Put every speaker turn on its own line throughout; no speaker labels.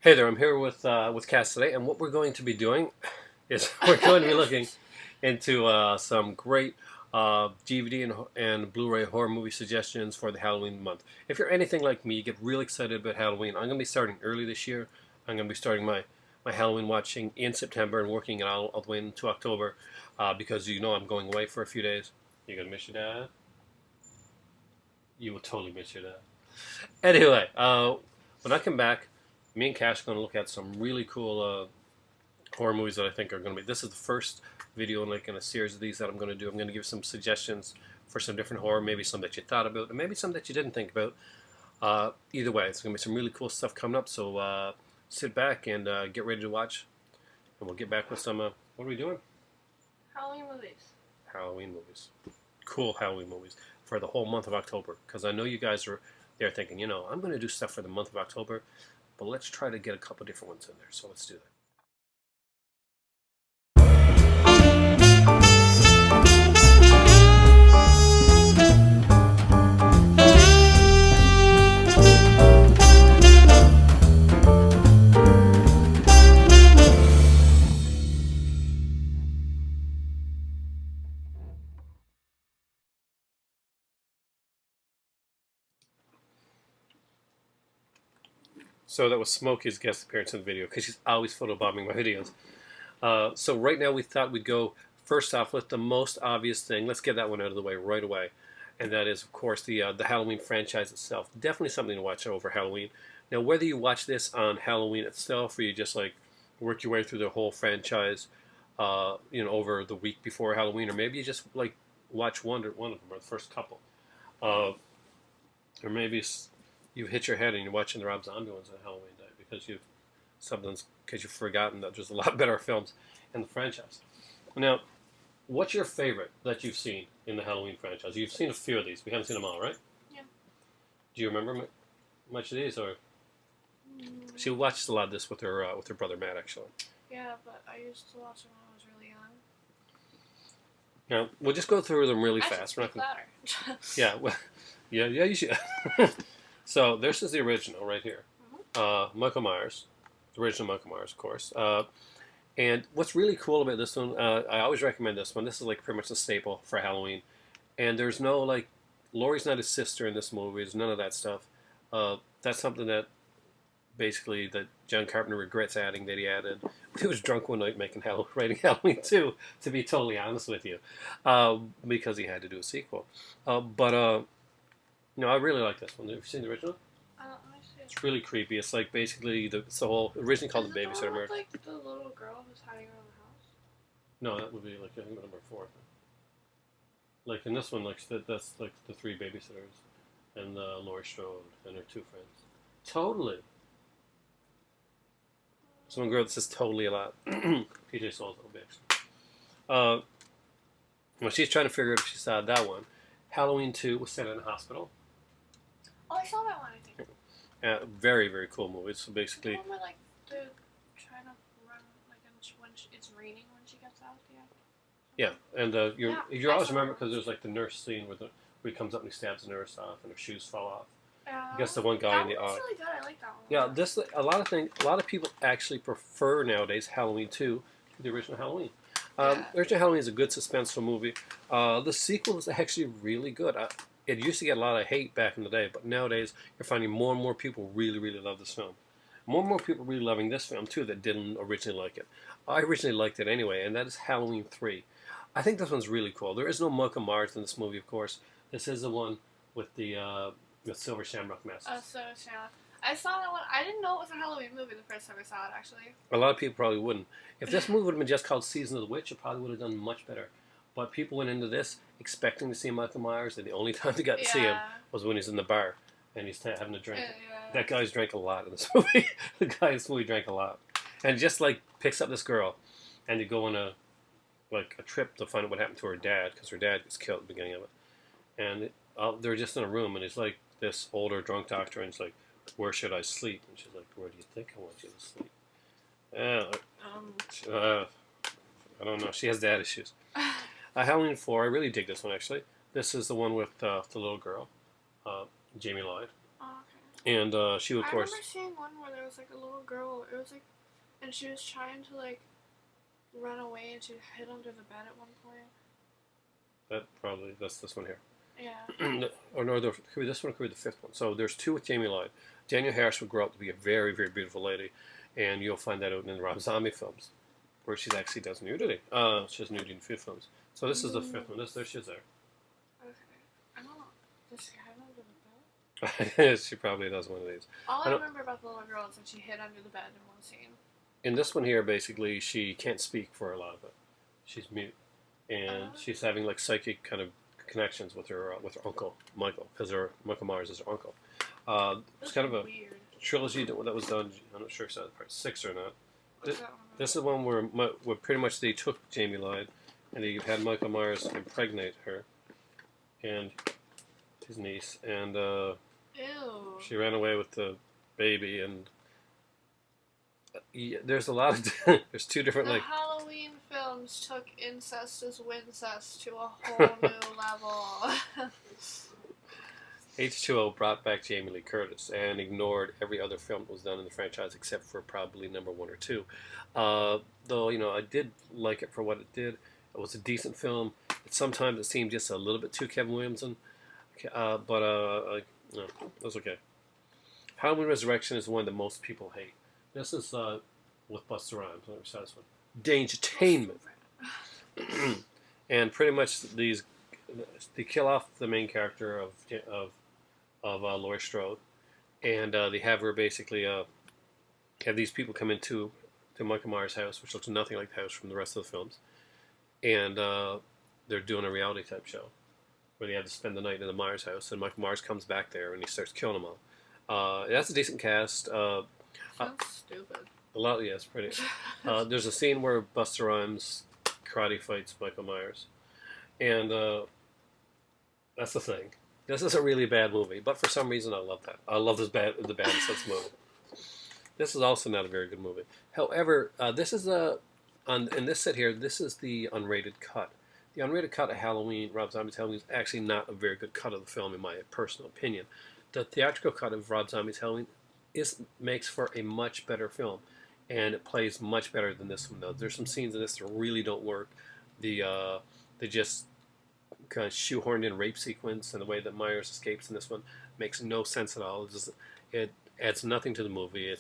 Hey there, I'm here with Cass today, and what we're going to be doing is we're going to be looking into some great DVD and Blu-ray horror movie suggestions for the Halloween month. If you're anything like me, you get really excited about Halloween. I'm going to be starting early this year. I'm going to be starting my Halloween watching in September and working it all the way into October because you know I'm going away for a few days. You're going to miss your dad? You will totally miss your dad. Anyway, when I come back, me and Cash are going to look at some really cool horror movies that I think are going to be. This is the first video in a series of these that I'm going to do. I'm going to give some suggestions for some different horror, maybe some that you thought about, and maybe some that you didn't think about. Either way, it's going to be some really cool stuff coming up. So sit back and get ready to watch, and we'll get back with some. What are we doing?
Halloween movies.
Halloween movies. Cool Halloween movies for the whole month of October. Because I know you guys are there thinking, I'm going to do stuff for the month of October, but let's try to get a couple different ones in there. So let's do that. So that was Smokey's guest appearance in the video because she's always photobombing my videos. So right now we thought we'd go first off with the most obvious thing. Let's get that one out of the way right away, and that is of course the Halloween franchise itself. Definitely something to watch over Halloween. Now whether you watch this on Halloween itself or you just like work your way through the whole franchise, over the week before Halloween, or maybe you just like watch one of them or the first couple, uh, or maybe you hit your head and you're watching the Rob Zombie ones on Halloween day because you've forgotten that there's a lot better films in the franchise. Now, what's your favorite that you've seen in the Halloween franchise? You've seen a few of these. We haven't seen them all, right?
Yeah.
Do you remember much of these, or she watched a lot of this with her brother Matt, actually?
Yeah, but I used to watch them when I was really young.
Now we'll just go through them really
I
fast.
should speak louder.
Yeah, well, yeah, you should. So this is the original right here. Michael Myers, the original Michael Myers, of course. And what's really cool about this one, I always recommend this one. This is like pretty much a staple for Halloween. And there's no like, Laurie's not his sister in this movie. There's none of that stuff. That's something that basically that John Carpenter regrets adding that he added. He was drunk one night writing Halloween 2, to be totally honest with you, because he had to do a sequel. I really like this one. Have you seen the original?
Let me see.
It's really creepy. It's like basically it's the whole originally called the Babysitter Murder.
Like the little girl who's hiding around the house.
No, that would be like I think number 4. Like in this one, that's like the 3 babysitters and Laurie Strode and her 2 friends. Totally. So one girl that says totally a lot. PJ Souls little bitch. Well, she's trying to figure out if she saw that one. Halloween 2 was set in a hospital.
Oh, I saw that one, I think.
Very, very cool movie. So basically,
The one where, like, they're trying to run, like, when it's raining when she gets out,
yeah, and you
I
always
saw
remember
that.
because there's like the nurse scene where he comes up and he stabs the nurse off and her shoes fall off.
I
guess the one guy in the
That was really good. I like that one.
Yeah, a lot of people actually prefer nowadays Halloween 2 to the original Halloween. Original Halloween is a good suspenseful movie. The sequel is actually really good. It used to get a lot of hate back in the day, but nowadays you're finding more and more people really, really love this film. More and more people really loving this film too that didn't originally like it. I originally liked it anyway, and that is Halloween 3. I think this one's really cool. There is no Michael Myers in this movie, of course. This is the one with the Silver Shamrock masks.
I saw that one. I didn't know it was a Halloween movie the first time I saw it, actually.
A lot of people probably wouldn't. If this movie would have been just called Season of the Witch, it probably would have done much better. But people went into this expecting to see Michael Myers, and the only time they got to see him was when he's in the bar and he's having a drink. That guy's drank a lot in this movie. The guy in this movie drank a lot. And just like picks up this girl, and they go on a trip to find out what happened to her dad, because her dad gets killed at the beginning of it. And they're just in a room, and it's like this older drunk doctor, and he's like, "Where should I sleep?" And she's like, "Where do you think I want you to sleep?" I don't know. She has dad issues. Halloween 4, I really dig this one, actually. This is the one with the little girl, Jamie Lloyd.
Oh,
And she, of
I
course,
remember seeing one where there was like a little girl. It was like, and she was trying to like run away, and she hid under the bed at one point.
that's this one here.
Yeah.
Or no, could be this one, could be the fifth one. So there's two with Jamie Lloyd. Danielle Harris would grow up to be a very, very beautiful lady, and you'll find that out in the Rob Zombie films, where she actually does nudity. She does nudity in a few films. So this is the fifth one. There she is there.
Okay. I don't know. Does she hide under the bed?
She probably does one of these.
All I remember about the little girl is that she hid under the bed in one scene.
In this one here, basically, she can't speak for a lot of it. She's mute, and she's having like psychic kind of connections with her uncle Michael, because Michael Myers is her uncle. It's kind of a
weird.
trilogy that was done. I'm not sure if it's part 6 or not.
What's that one?
This is one where pretty much they took Jamie Lloyd and they had Michael Myers impregnate her and his niece, and
Ew.
she ran away with the baby. And there's a lot of there's two different
The
like
Halloween films took incest as wincest to a whole new level.
H2O brought back Jamie Lee Curtis and ignored every other film that was done in the franchise except for probably number 1 or 2. Though, I did like it for what it did. It was a decent film. Sometimes it seemed just a little bit too Kevin Williamson, but no, it was okay. Halloween Resurrection is one that most people hate. This is with Busta Rhymes. Let me start this one. Dangertainment. And pretty much they kill off the main character of Laurie Strode, and they have her basically have these people come into Michael Myers' house, which looks nothing like the house from the rest of the films, and they're doing a reality type show where they have to spend the night in the Myers house, and Michael Myers comes back there and he starts killing them all. That's a decent cast.
Sounds stupid.
A lot, yeah, it's pretty. There's a scene where Busta Rhymes karate fights Michael Myers, and that's the thing. This is a really bad movie, but for some reason I love that. I love the badness of this movie. This is also not a very good movie. However, this is in this set here, this is the unrated cut. The unrated cut of Halloween, Rob Zombie's Halloween, is actually not a very good cut of the film, in my personal opinion. The theatrical cut of Rob Zombie's Halloween makes for a much better film, and it plays much better than this one does. There's some scenes in this that really don't work. They just kind of shoehorned in rape sequence, and the way that Myers escapes in this one makes no sense at all. It adds nothing to the movie.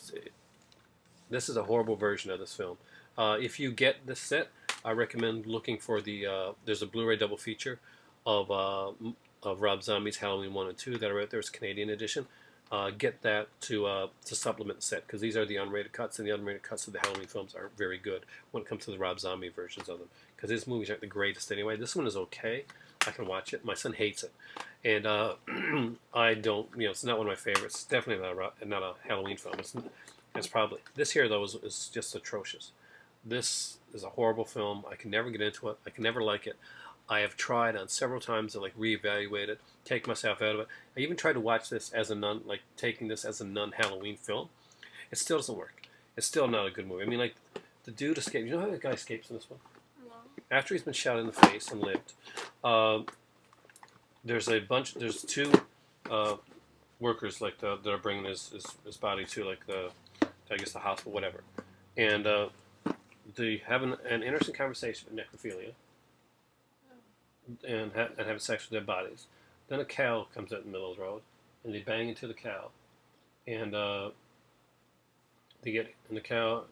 This is a horrible version of this film. If you get this set, I recommend looking for there's a Blu-ray double feature of Rob Zombie's Halloween 1 and 2 that are out there. It's a Canadian edition. Get that to supplement the set, because these are the unrated cuts, and the unrated cuts of the Halloween films aren't very good when it comes to the Rob Zombie versions of them, because his movies aren't the greatest anyway. This one is okay. I can watch it. My son hates it, and I don't. It's not one of my favorites. It's definitely not a Halloween film. It's probably this here though is just atrocious. This is a horrible film. I can never get into it. I can never like it. I have tried on several times to reevaluate it, take myself out of it. I even tried to watch this as taking this as a non-Halloween film. It still doesn't work. It's still not a good movie. I mean, the dude escapes. You know how the guy escapes in this one?
No.
After he's been shot in the face and lived, there's two workers that are bringing his body to the hospital, whatever, and they have an interesting conversation with necrophilia. And having sex with their bodies. Then a cow comes out in the middle of the road, and they bang into the cow, and they get in the cow,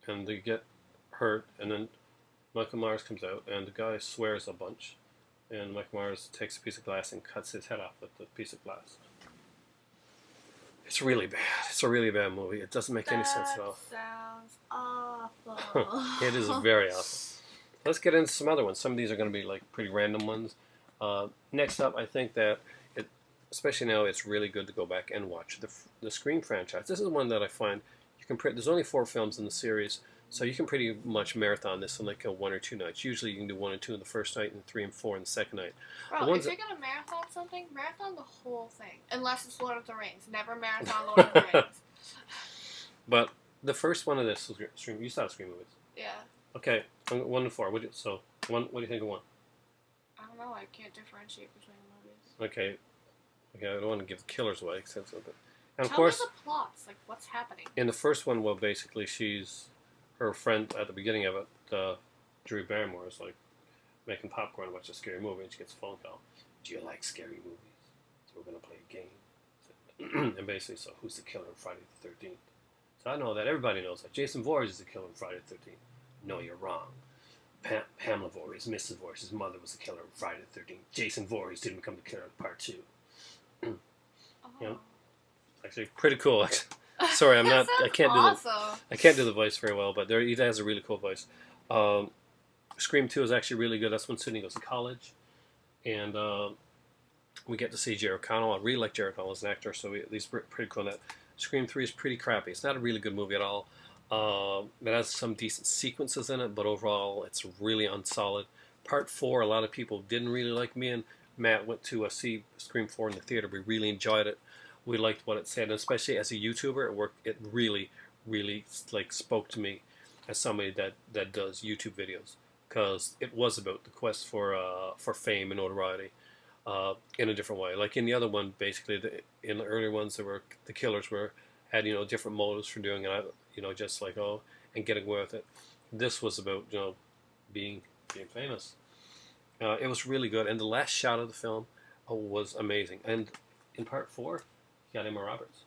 and they get hurt. And then Michael Myers comes out, and the guy swears a bunch, and Michael Myers takes a piece of glass and cuts his head off with the piece of glass. It's really bad. It's a really bad movie. It doesn't make any sense at all.
Sounds awful.
It is very awful. Let's get into some other ones. Some of these are going to be pretty random ones. Next up, I think that, especially now, it's really good to go back and watch the Scream franchise. This is one that I find you can. There's only 4 films in the series, so you can pretty much marathon this in 1 or 2 nights. Usually, you can do 1 and 2 in the first night, and 3 and 4 in the second night.
Bro, if you're gonna marathon something, marathon the whole thing. Unless it's Lord of the Rings. Never marathon Lord of the Rings.
But the first one of this is Scream. You saw Scream movies.
Yeah.
Okay, 1 and 4. What do you think of 1?
I don't know. I can't differentiate between movies.
Okay. I don't want to give the killers away, And of
Tell
course,
me the plots. Like, what's happening?
in the first one, well, basically, her friend at the beginning of it, Drew Barrymore, is like making popcorn to watch a scary movie, and she gets a phone call. Do you like scary movies? So we're gonna play a game. And basically, so who's the killer in Friday the 13th? So I know that everybody knows that Jason Voorhees is the killer in Friday the 13th. No, you're wrong. Pamela Voorhees, Mrs. Voorhees' mother, was the killer in Friday the 13th. Jason Voorhees didn't become the killer in part 2.
Oh.
You know, actually, pretty cool. Sorry, I'm not. I can't
awesome.
I can't do the voice very well, but he has a really cool voice. Scream 2 is actually really good. That's when Sydney goes to college, and we get to see Jerry O'Connell. I really like Jerry O'Connell as an actor, so he's pretty cool in that. Scream 3 is pretty crappy. It's not a really good movie at all. It has some decent sequences in it, but overall, it's really unsolid. Part 4, a lot of people didn't really like. Me and Matt went to see Scream 4 in the theater. We really enjoyed it. We liked what it said, and especially as a YouTuber, it worked. It really, really like spoke to me as somebody that does YouTube videos, because it was about the quest for fame and notoriety in a different way. Like in the other one, basically, in the earlier ones, the killers had different motives for doing it. Just like and getting away with it. This was about being famous. It was really good, and the last shot of the film was amazing. And in part 4, you got Emma Roberts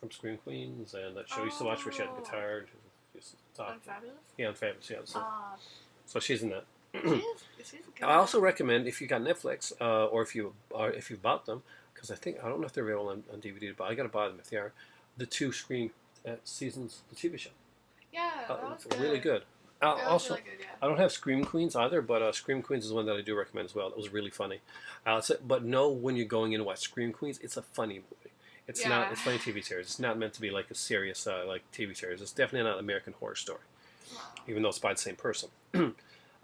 from Scream Queens, and that show I used to watch where she had a guitar. She used to talk.
Unfabulous?
Yeah, Unfabulous. Yeah, so she's in that.
She's good.
I also recommend, if you got Netflix, or if you bought them, because I don't know if they're available on DVD, but I got to buy them if they are. The 2 Scream seasons, the TV show.
Yeah, that was good.
Really good.
That was
Also,
really good, yeah.
I don't have Scream Queens either, but Scream Queens is one that I do recommend as well. It was really funny. But know when you're going in to watch Scream Queens, it's a funny movie. It's not. It's a funny TV series. It's not meant to be like a serious like TV series. It's definitely not American Horror Story, even though it's by the same person.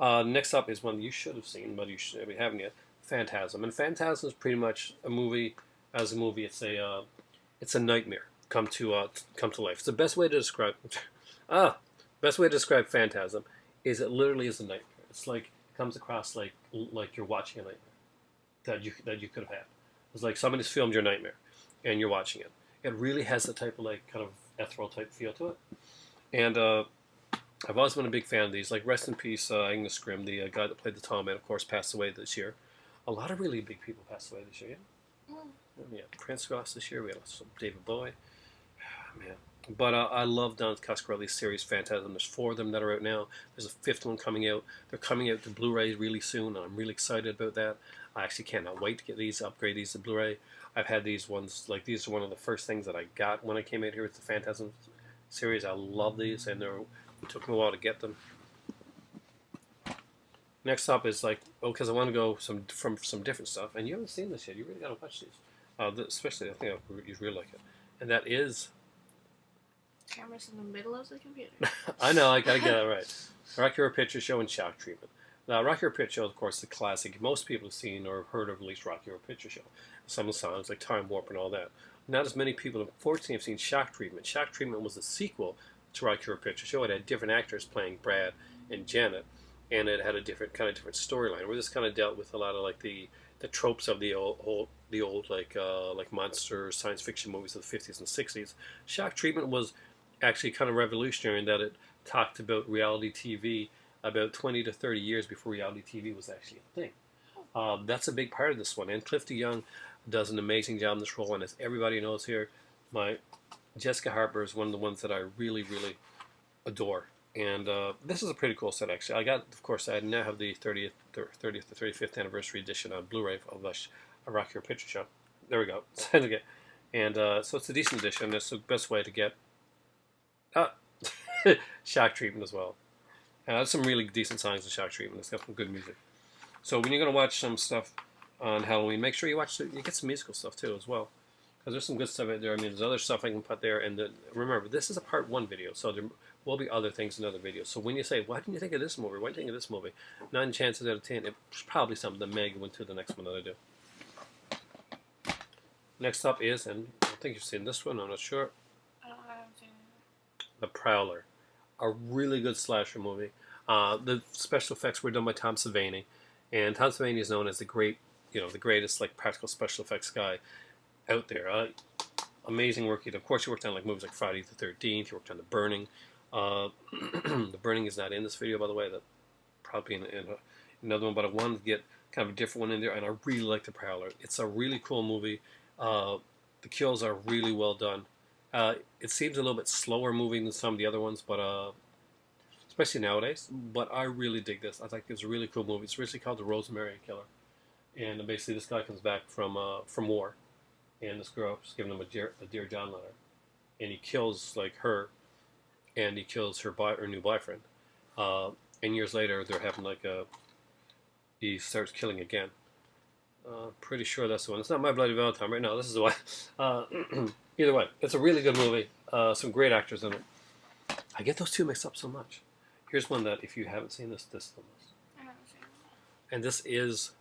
Next up is one you should have seen, but you haven't yet. Phantasm, and Phantasm is pretty much a movie. As a movie, it's a nightmare come to life. It's the best way to describe. Best way to describe Phantasm is it literally is a nightmare. It's like it comes across like you're watching a nightmare that you could have had. It's like somebody's filmed your nightmare, and you're watching it. It really has the type of like kind of ethereal type feel to it. And I've always been a big fan of these. Like rest in peace, Angus Scrimm, the guy that played the Tall Man, of course, passed away this year. A lot of really big people passed away this year. Yeah, yeah. Prince lost this year. We had David Bowie. Man. But I love Don Coscarelli's series Phantasm. There's 4 of them that are out now. There's a 5th one coming out. They're coming out to Blu-ray really soon, and I'm really excited about that. I actually cannot wait to get these, upgrade these to Blu-ray. I've had these ones, like these are one of the first things that I got when I came out here with the Phantasm series. I love these, and it took me a while to get them. Next up is because I want to go from some different stuff, and you haven't seen this yet. You really got to watch these. Especially, I think you'd really like it. And that is...
Camera's in the middle of the computer.
I know, I gotta get it right. Rocky Horror Picture Show and Shock Treatment. Now, Rocky Horror Picture Show, of course, the classic. Most people have seen or heard of at least Rocky Horror Picture Show. Some of the songs like Time Warp and all that. Not as many people, unfortunately, have seen Shock Treatment. Shock Treatment was a sequel to Rocky Horror Picture Show. It had different actors playing Brad and Janet, and it had a different storyline. Where this kind of dealt with a lot of like the tropes of the old like monster science fiction movies of the 50s and 60s. Shock Treatment was actually kind of revolutionary in that it talked about reality TV about 20 to 30 years before reality TV was actually a thing. That's a big part of this one. And Cliff DeYoung does an amazing job in this role. And as everybody knows here, Jessica Harper is one of the ones that I really, really adore. And this is a pretty cool set, actually. I now have the 30th or 35th anniversary edition on Blu-ray of a Rocky Horror Picture Show. There we go. And so it's a decent edition. It's the best way to get Shock Treatment as well. There's some really decent songs in Shock Treatment. It's got some good music. So when you're going to watch some stuff on Halloween, make sure you get some musical stuff too as well. Because there's some good stuff out there. I mean, there's other stuff I can put there. And remember, this is a part 1 video, so there will be other things in other videos. So when you say, why didn't you think of this movie? Why didn't you think of this movie? 9 chances out of 10, it's probably something that may go into the next one that I do. Next up is, and I think you've seen this one, I'm not sure.
I haven't seen it.
The Prowler. A really good slasher movie. The special effects were done by Tom Savini. And Tom Savini is known as the greatest like practical special effects guy out there. amazing work. Of course, he worked on like movies like Friday the 13th. He worked on The Burning. The Burning is not in this video, by the way. That probably in another one, but I wanted to get kind of a different one in there, and I really like The Prowler. It's a really cool movie. The kills are really well done. It seems a little bit slower moving than some of the other ones, but especially nowadays. But I really dig this. I think it's a really cool movie. It's originally called The Rosemary Killer, and basically this guy comes back from war, and this girl is giving him a Dear John letter, and he kills like her, and he kills her new boyfriend. And years later, they're having like he starts killing again. Pretty sure that's the one. It's not My Bloody Valentine right now. This is the one. Either way, it's a really good movie. Some great actors in it. I get those two mixed up so much. Here's one that if you haven't seen this is the most.
I haven't seen it.
And this is.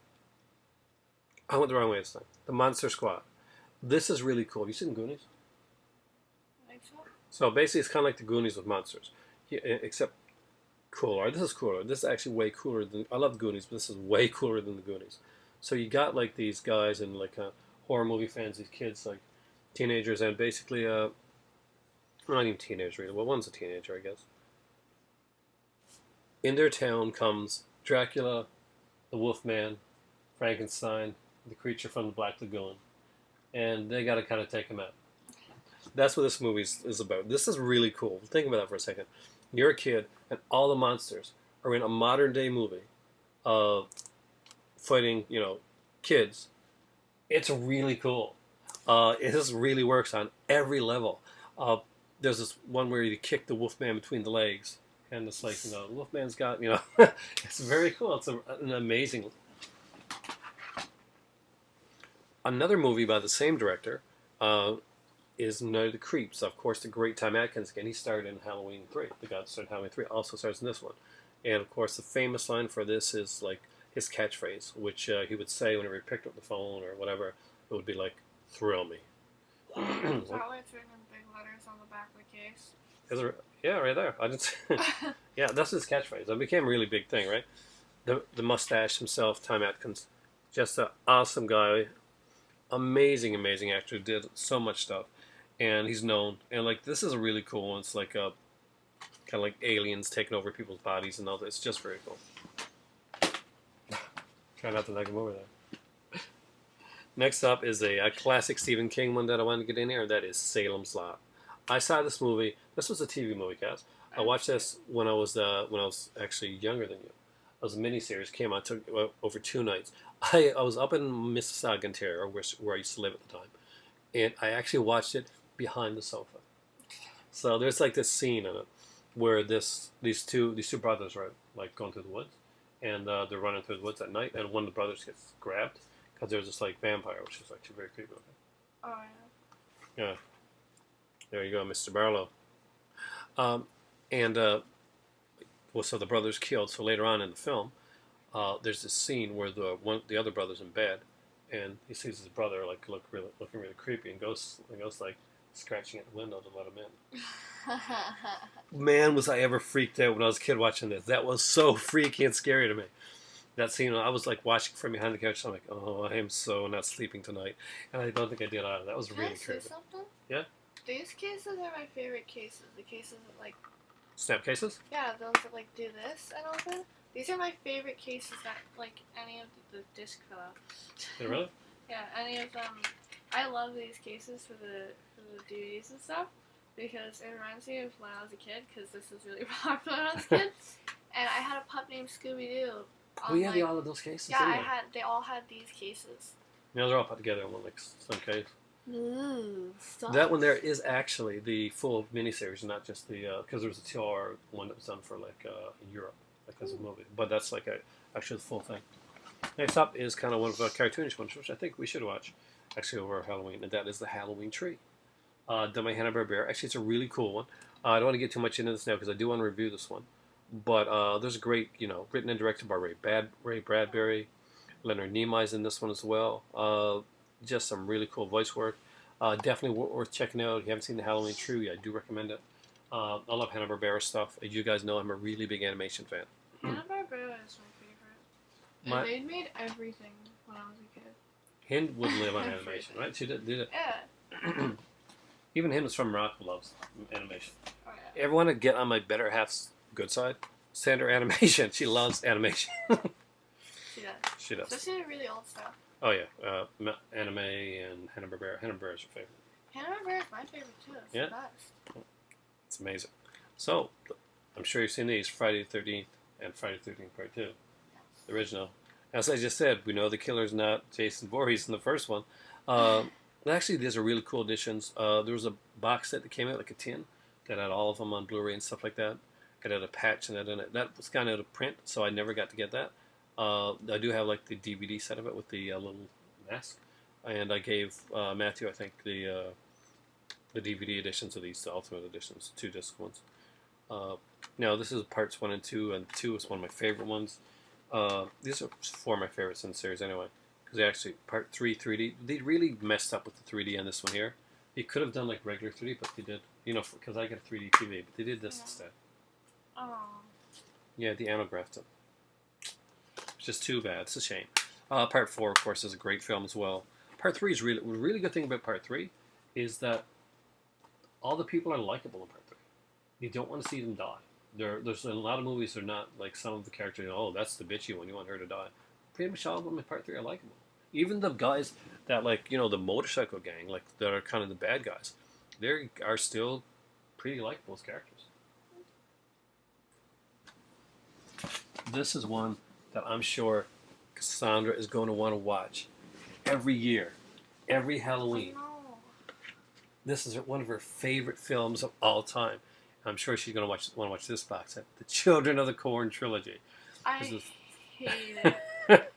I went the wrong way this time. The Monster Squad. This is really cool. Have you seen Goonies?
I think so.
So basically, it's kind of like the Goonies with monsters, except cooler. This is cooler. This is actually way cooler than. I love the Goonies, but this is way cooler than the Goonies. So you got like these guys and like horror movie fans, these kids like teenagers, and basically, well, not even teenagers really. Well, one's a teenager, I guess. In their town comes Dracula, the Wolfman, Frankenstein, the creature from the Black Lagoon, and they got to kind of take him out. That's what this movie is about. This is really cool. Think about that for a second. You're a kid, and all the monsters are in a modern day movie of fighting, kids. It's really cool. It just really works on every level. There's this one where you kick the Wolfman between the legs, and it's like, the Wolfman's got, it's very cool. It's an amazing. Another movie by the same director is Night of the Creeps. Of course, the great Tom Atkins again. He starred in Halloween 3. The guy that starred in Halloween 3 also stars in this one. And of course, the famous line for this is like his catchphrase, which he would say whenever he picked up the phone or whatever. It would be like, "Thrill me."
Is that why it's written in big letters on the back of the case?
Is there, yeah, right there. I didn't. Yeah, that's his catchphrase. It became a really big thing, right? The mustache himself, Tom Atkins, just an awesome guy, amazing actor. Did so much stuff, and he's known. And like this is a really cool one. It's like kind of like aliens taking over people's bodies and all that. It's just very cool. Try not to knock him over there. Next up is a classic Stephen King one that I wanted to get in here, and that is Salem's Lot. I saw this movie. This was a TV movie, Cass. I watched this when I was actually younger than you. It was a miniseries. Came out, took over 2 nights. I was up in Mississauga, Ontario, where I used to live at the time, and I actually watched it behind the sofa. So there's like this scene in it where these two brothers are like going through the woods, and they're running through the woods at night, and one of the brothers gets grabbed because there's this like vampire, which is actually very creepy looking.
Oh yeah.
Yeah. There you go, Mr. Barlow. So the brother's killed. So later on in the film, there's this scene where the other brother's in bed, and he sees his brother like looking really creepy, and goes like scratching at the window to let him in. Man, was I ever freaked out when I was a kid watching this. That was so freaky and scary to me. That scene, I was like watching from behind the couch. I'm like, oh, I am so not sleeping tonight, and I don't think I did either. That was really creepy.
Can I say something?
Yeah.
These cases are my favorite cases. The cases that like.
Snap cases?
Yeah, those that like do this and open. These are my favorite cases that like any of the disc fell out.
Yeah, really?
Yeah, any of them. I love these cases for the DVDs and stuff because it reminds me of when I was a kid because this was really popular when I was a kid. And I had a pup named Scooby Doo.
Oh, you had all of those cases.
Yeah, they all had these cases.
Yeah, they're all put together in one like some case.
Ooh, stop.
That one there is actually the full miniseries, not just the because there was a 2-hour one that was done for like in Europe, like as a movie. But that's like actually the full thing. Next up is kind of one of the cartoonish ones, which I think we should watch actually over Halloween, and that is the Halloween Tree. Done by Hanna-Barbera. Actually, it's a really cool one. I don't want to get too much into this now because I do want to review this one. But there's a great, written and directed by Ray Bradbury. Leonard Nimoy's in this one as well. Just some really cool voice work. Definitely worth checking out. If you haven't seen the Halloween Tree, I do recommend it. I love Hanna-Barbera stuff. As you guys know, I'm a really big animation fan.
Hanna-Barbera is my favorite. They made everything when I was a kid.
Hind would live on animation, right? She did it.
Yeah.
Even him is from Morocco loves animation.
Oh yeah.
Everyone to get on my better half's good side. Send her animation. She loves animation.
She does.
She does.
Especially the really old stuff.
Oh yeah, anime and Hanna-Barbera. Hanna-Barbera is your favorite.
Hanna-Barbera is my favorite too. It's
Yeah?
the best.
It's amazing. So, I'm sure you've seen these Friday the 13th and Friday the 13th Part 2,
Yes.
the original. As I just said, we know the killer's not Jason Voorhees in the first one. Actually, these are really cool editions. There was a box set that came out, like a tin, that had all of them on Blu-ray and stuff like that. It had a patch and that in it. That was kind of out of print, so I never got to get that. I do have like the DVD set of it with the little mask, and I gave Matthew, I think, the DVD editions of these, the Ultimate editions, 2 disc ones. Now this is parts 1 and 2, and 2 is one of my favorite ones. These are 4 of my favorites in the series anyway, because they actually part 3 3D. They really messed up with the 3D on this one here. They could have done like regular 3D, but they did, because I got a 3D TV, but they did this instead.
Oh.
Yeah, the anographed it. It's just too bad. It's a shame. Part 4, of course, is a great film as well. Part 3 is really good thing about Part 3 is that all the people are likable in Part 3. You don't want to see them die. There's a lot of movies that are not like some of the characters. Oh, that's the bitchy one. You want her to die. Pretty much all of them in Part 3 are likable. Even the guys that the motorcycle gang, like that are kind of the bad guys, they are still pretty likable as characters. This is one that I'm sure Cassandra is going to want to watch every year, every Halloween.
No.
This is one of her favorite films of all time. I'm sure she's going to want to watch this box set, The Children of the Corn trilogy.
I
This is-
hate it.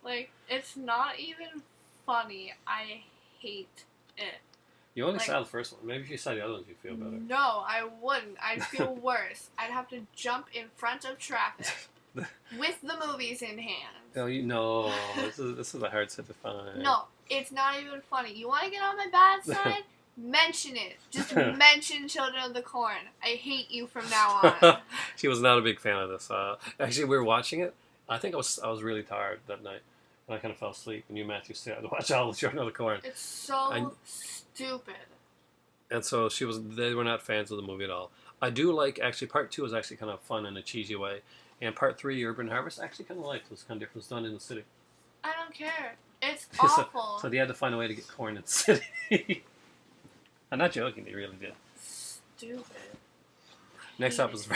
Like, it's not even funny. I hate it.
You only
Like-
saw the first one. Maybe if you saw the other ones, you'd feel better.
No, I wouldn't. I'd feel worse. I'd have to jump in front of traffic with the movies in hand.
No, this is a hard set to find.
No, it's not even funny. You want to get on my bad side? Mention it. Just mention Children of the Corn. I hate you from now on.
She was not a big fan of this. Actually, we were watching it. I think I was really tired that night, and I kind of fell asleep. And you, Matthew, stayed to watch all the Children of the Corn.
It's so stupid.
And so they were not fans of the movie at all. I do like, actually, part 2 was actually kind of fun in a cheesy way. And part 3, Urban Harvest, I actually kind of liked. It was kind of different. It was done in the city.
I don't care. It's awful.
So they had to find a way to get corn in the city. I'm not joking, they really did.
Stupid.
Next up is...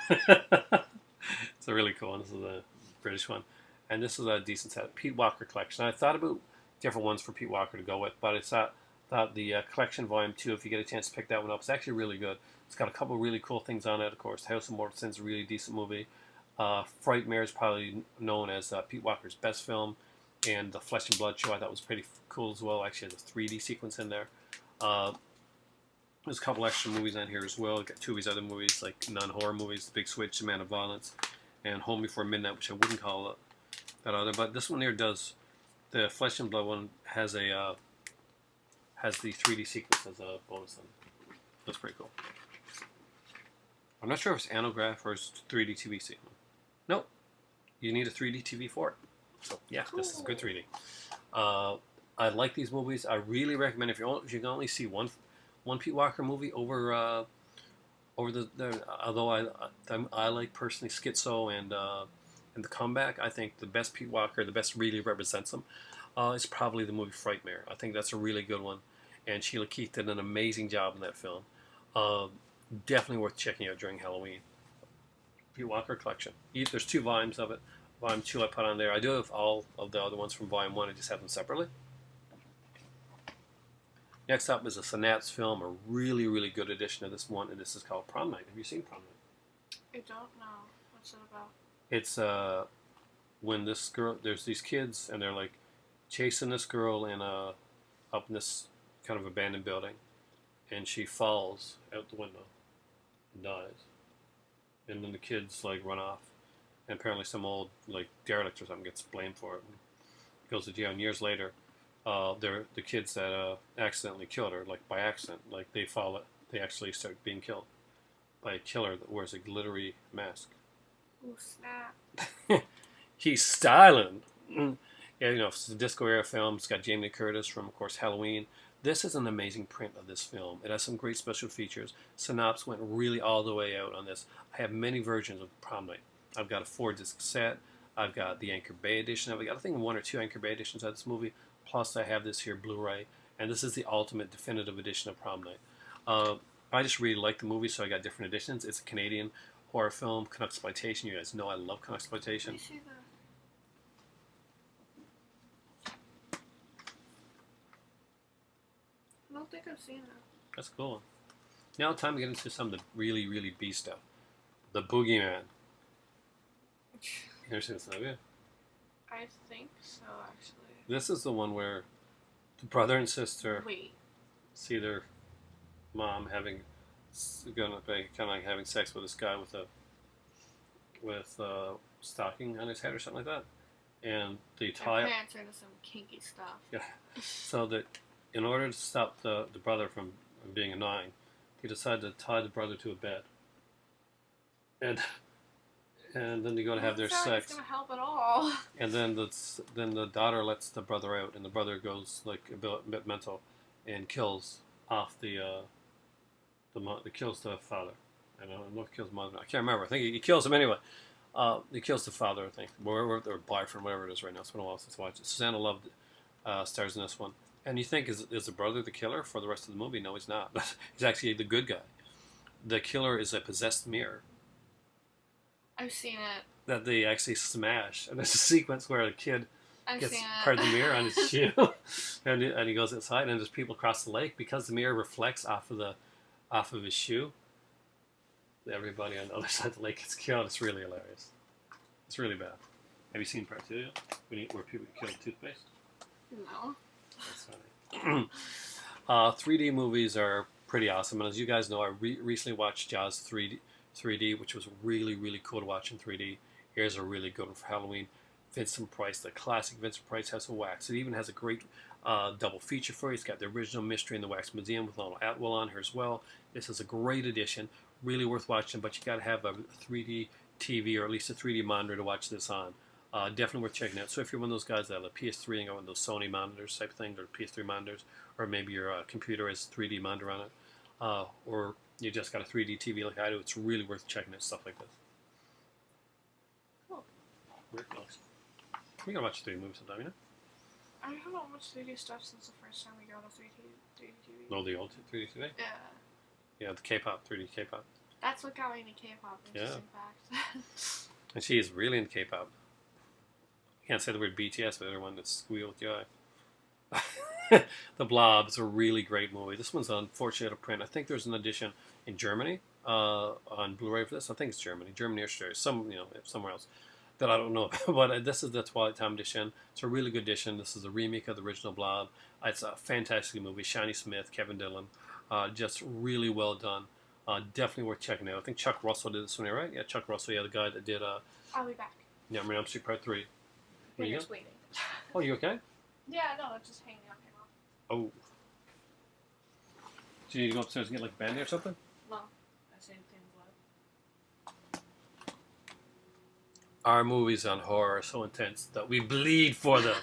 it's a really cool one. This is a British one. And this is a decent set. Pete Walker Collection. I thought about different ones for Pete Walker to go with, but I thought the Collection Volume 2, if you get a chance to pick that one up, it's actually really good. It's got a couple of really cool things on it, of course. House of Mortal Sin is a really decent movie. Frightmare is probably known as Pete Walker's best film. And the Flesh and Blood show I thought was pretty cool as well. Actually, there's a 3D sequence in there. There's a couple extra movies on here as well. Got 2 of his other movies, like non-horror movies, The Big Switch, The Man of Violence, and Home Before Midnight, which I wouldn't call that other. But this one here does. The Flesh and Blood one has the 3D sequence as a bonus. That's pretty cool. I'm not sure if it's Anograph or it's 3D TV sequence. Nope. You need a 3D TV for it. So yeah, this is good 3D. I like these movies. I really recommend if you can only see one Pete Walker movie over the although I like personally Schizo and The Comeback. I think the best Pete Walker, the best really represents him, is probably the movie Frightmare. I think that's a really good one, and Sheila Keith did an amazing job in that film. Definitely worth checking out during Halloween. Pete Walker Collection. There's 2 volumes of it. Volume 2 I put on there. I do have all of the other ones from Volume 1. I just have them separately. Next up is a Synapse film, a really, really good edition of this one, and this is called Prom Night. Have you seen Prom Night?
I don't know. What's it about?
It's when this girl, there's these kids, and they're like chasing this girl up in this kind of abandoned building, and she falls out the window and dies. And then the kids like run off, and apparently some old like derelict or something gets blamed for it and goes to jail. And years later, they're the kids that accidentally killed her, like by accident, like they actually start being killed by a killer that wears a glittery mask.
Ooh, snap.
He's styling. Yeah, it's a disco era film. It's got Jamie Lee Curtis from, of course, Halloween. This is an amazing print of this film. It has some great special features. Synopsis went really all the way out on this. I have many versions of Prom Night. I've got a 4-disc set. I've got the Anchor Bay edition. I've got, I think, 1 or 2 Anchor Bay editions of this movie. Plus, I have this here Blu-ray, and this is the ultimate definitive edition of Prom Night. I just really like the movie, so I got different editions. It's a Canadian horror film, Canucksploitation. You guys know I love
Let
Canucksploitation.
me see the. I don't think I've seen that.
That's cool. Now, time to get into some of the really, really B stuff. The Boogeyman. You ever seen this movie?
I think so, actually.
This is the one where the brother and sister
Wait.
see their mom having having sex with this guy with a stocking on his head or something like that, and they
Their
tie up.
parents are into some kinky stuff.
Yeah, so that in order to stop the brother from being annoying, they decide to tie the brother to a bed, and then they go to have their
Doesn't sound like
sex.
it's gonna help at all.
And then the daughter lets the brother out, and the brother goes like a bit mental, and kills off kills the father. I don't know if he kills the mother. I can't remember. I think he kills him anyway. He kills the father, I think, or boyfriend, whatever it is right now. It's been a while since I watched it. Susanna Love stars in this one, and you think is the brother the killer for the rest of the movie? No, he's not. He's actually the good guy. The killer is a possessed mirror
I've seen it.
that they actually smash. And there's a sequence where a kid
I've
gets
seen it.
part of the mirror on his shoe, and he goes outside, and there's people across the lake because the mirror reflects off of his shoe. Everybody on the other side of the lake gets killed. It's really hilarious. It's really bad. Have you seen part 2 yet? Where people get killed with toothpaste?
No.
That's funny. 3D movies are pretty awesome, and as you guys know, I recently watched Jaws 3D, which was really, really cool to watch in 3D. Here's a really good one for Halloween. Vincent Price, the classic Vincent Price House of Wax. It even has a great double feature for you. It's got the original Mystery in the Wax Museum with Lionel Atwill on here as well. This is a great edition, really worth watching, but you got to have a 3D TV or at least a 3D monitor to watch this on. Definitely worth checking out. So if you're one of those guys that have a PS3 and got one of those Sony monitors type thing, or PS3 monitors, or maybe your computer has 3D monitor on it, or you just got a 3D TV like I do, it's really worth checking out stuff like this.
Cool.
Weird close. We gotta watch 3D movies sometime, you know?
I haven't watched 3D stuff since the first time we got a 3D TV.
No, the old 3D TV?
Yeah.
Yeah, the K-pop, 3D K-pop.
That's what got me into K-pop. Interesting fact.
And she is really into K-pop. I can't say the word BTS, but everyone that squealed with joy. The Blob is a really great movie. This one's unfortunately out of print. I think there's an edition in Germany on Blu-ray for this. I think it's Germany or Australia, somewhere else that I don't know about. But this is the Twilight Time edition. It's a really good edition. This is a remake of the original Blob. It's a fantastic movie. Shani Smith, Kevin Dillon, just really well done. Definitely worth checking out. I think Chuck Russell did this one here, right? Yeah, Chuck Russell, the true guy that did
I'll be back.
Yeah, Elm Street Part 3.
We're
you
just
go?
waiting.
Oh, you okay?
Yeah, no, it's just hanging out.
Oh. Do you need to go upstairs and get like a Band-Aid or something?
No, that's same thing.
Our movies on horror are so intense that we bleed for them.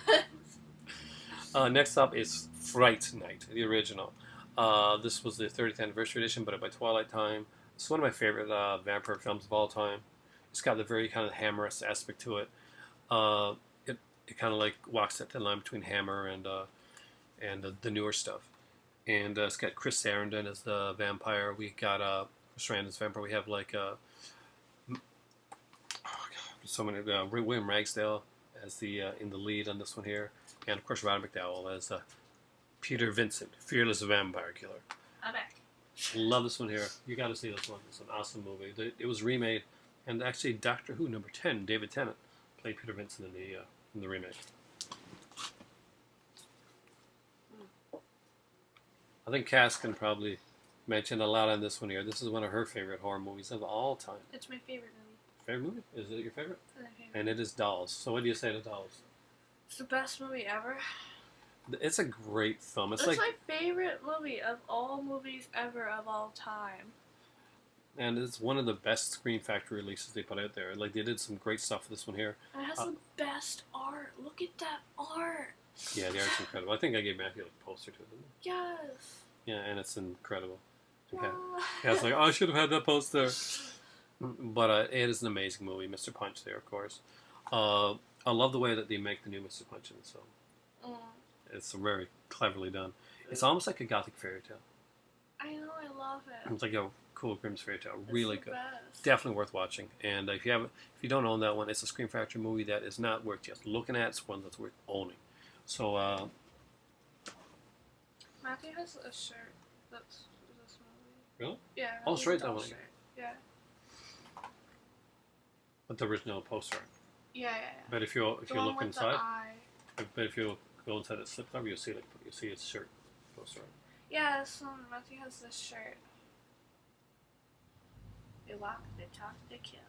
Next up is Fright Night, the original. This was the 30th anniversary edition, but by Twilight Time. It's one of my favorite vampire films of all time. It's got the very kind of Hammer aspect to it. It kind of like walks that thin line between Hammer and the newer stuff. And it's got Chris Sarandon as the vampire. We got Chris Sarandon as vampire. We have like William Ragsdale as the in the lead on this one here, and of course Roddy McDowall as Peter Vincent, fearless vampire killer.
I'm back.
Love this one here. You got to see this one. It's an awesome movie. It was remade, and actually Doctor Who number 10, David Tennant, played Peter Vincent in the remake. I think Cass can probably mention a lot on this one here. This is one of her favorite horror movies of all time.
It's my favorite movie.
Favorite movie? Is it your favorite?
It's my favorite.
And it is Dolls. So what do you say to Dolls?
It's the best movie ever.
It's a great film. It's
It's
like,
my favorite movie of all movies ever of all time.
and it's one of the best Scream Factory releases they put out there. Like they did some great stuff for this one here.
And it has the best art. Look at that art.
Yeah, the art's incredible. I think I gave Matthew like a poster to it. Didn't
Yes.
I? Yeah, and it's incredible. Okay.
Wow.
Yeah, it's like, oh, I should have had that poster. But it is an amazing movie, Mr. Punch. There, of course. I love the way that they make the new Mr. Punch in the film.
Mm.
It's very cleverly done. It's almost like a gothic fairy tale.
I know, I love it.
It's like a cool Grimm's fairy tale.
It's
Really
the
good.
best.
Definitely worth watching. And if you don't own that one, it's a Scream Factory movie that is not worth just looking at. It's one that's worth owning. So
Matthew has a shirt that's this movie.
Really?
Yeah.
Oh,
Matthew
straight
has a
that one.
shirt. Yeah.
with the original poster.
Yeah.
But if you
The one
look
with
inside,
the eye.
but if you go inside the slipcover, you'll see his shirt poster.
Yeah, so Matthew has this shirt. They walk, they talk, they kill.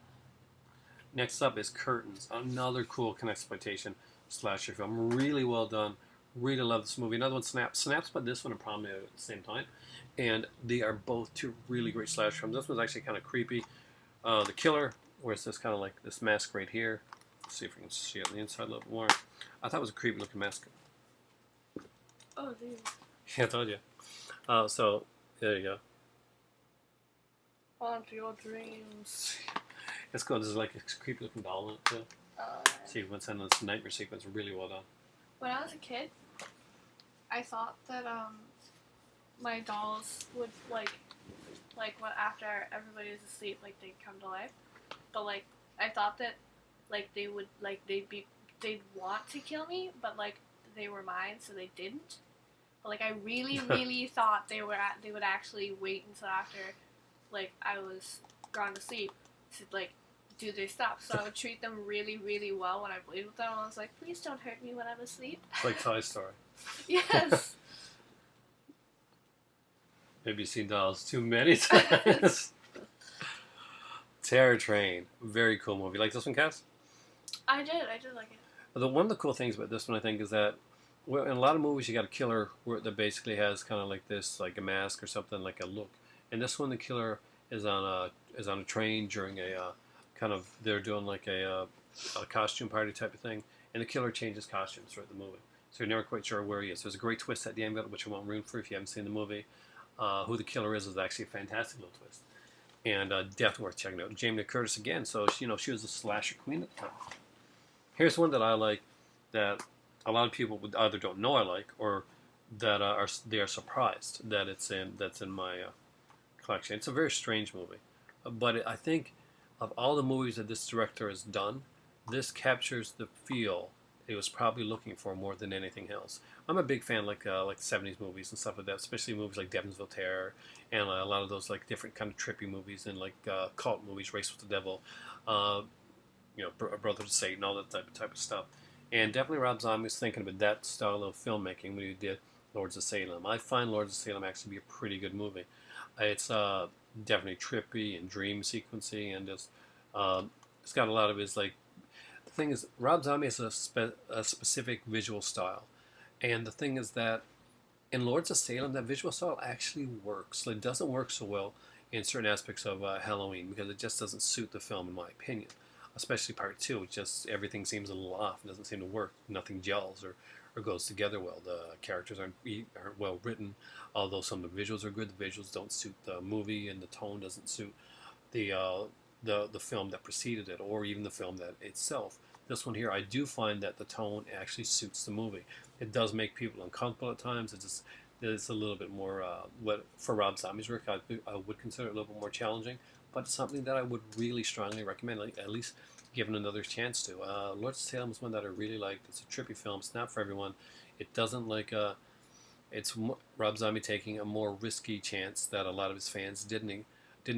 Next up is Curtains, another cool exploitation slasher film. Really well done. Really love this movie. Another one, Snaps. Snaps, but this one are probably at the same time. And they are both two really great slasher films. This one's actually kind of creepy. The Killer, where it's this kind of like this mask right here. Let's see if we can see it on the inside a little more. I thought it was a creepy looking mask.
Oh, dude.
Yeah, I told you. So, there you go.
Haunt your dreams.
It's cool. There's like a creepy looking doll in it too. Sequence and this nightmare sequence really well done.
When I was a kid, I thought that my dolls would like when after everybody was asleep, like they'd come to life. But like I thought that like they would like they'd want to kill me, but like they were mine, so they didn't. But like I really really thought they would actually wait until after like I was gone to sleep to like do their stuff. So I would treat them really really well when I played with them. I was like, please don't hurt me when I'm asleep.
It's like Toy Story.
Yes.
Maybe you've seen dolls too many times. Terror Train, very cool movie. Like this one, Cass?
I did like it.
One of the cool things about this one, I think, is that in a lot of movies you got a killer that basically has kind of like this, like a mask or something, like a look. And this one, the killer is on a train during a kind of they're doing like a costume party type of thing, and the killer changes costumes throughout the movie, so you're never quite sure where he is. There's a great twist at the end of it, which I won't ruin for if you haven't seen the movie. Who the killer is actually a fantastic little twist, and definitely worth checking out. Jamie Lee Curtis again, so she was a slasher queen at the time. Here's one that I like that a lot of people would either don't know I like or that they are surprised that that's in my collection. It's a very strange movie, but I think of all the movies that this director has done, this captures the feel he was probably looking for more than anything else. I'm a big fan like 70s movies and stuff like that, especially movies like Devonsville Terror and a lot of those like different kind of trippy movies and like cult movies, Race with the Devil, Brothers of Satan, all that type of stuff. And definitely Rob Zombie was thinking about that style of filmmaking when he did Lords of Salem. I find Lords of Salem actually be a pretty good movie. It's definitely trippy and dream sequencing, and just it's got a lot of his like. The thing is, Rob Zombie has a specific visual style, and the thing is that in Lords of Salem, that visual style actually works. It doesn't work so well in certain aspects of Halloween because it just doesn't suit the film, in my opinion. Especially part 2, it just everything seems a little off. It doesn't seem to work. Nothing gels or goes together well. The characters aren't well written, although some of the visuals are good. The visuals don't suit the movie, and the tone doesn't suit the film that preceded it, or even the film that itself. This one here, I do find that the tone actually suits the movie. It does make people uncomfortable at times. It's a little bit more what for Rob Zombie's work I would consider it a little bit more challenging, but it's something that I would really strongly recommend, like, at least given another chance to. Lords of Salem is one that I really liked. It's a trippy film. It's not for everyone. It doesn't it's Rob Zombie taking a more risky chance that a lot of his fans didn't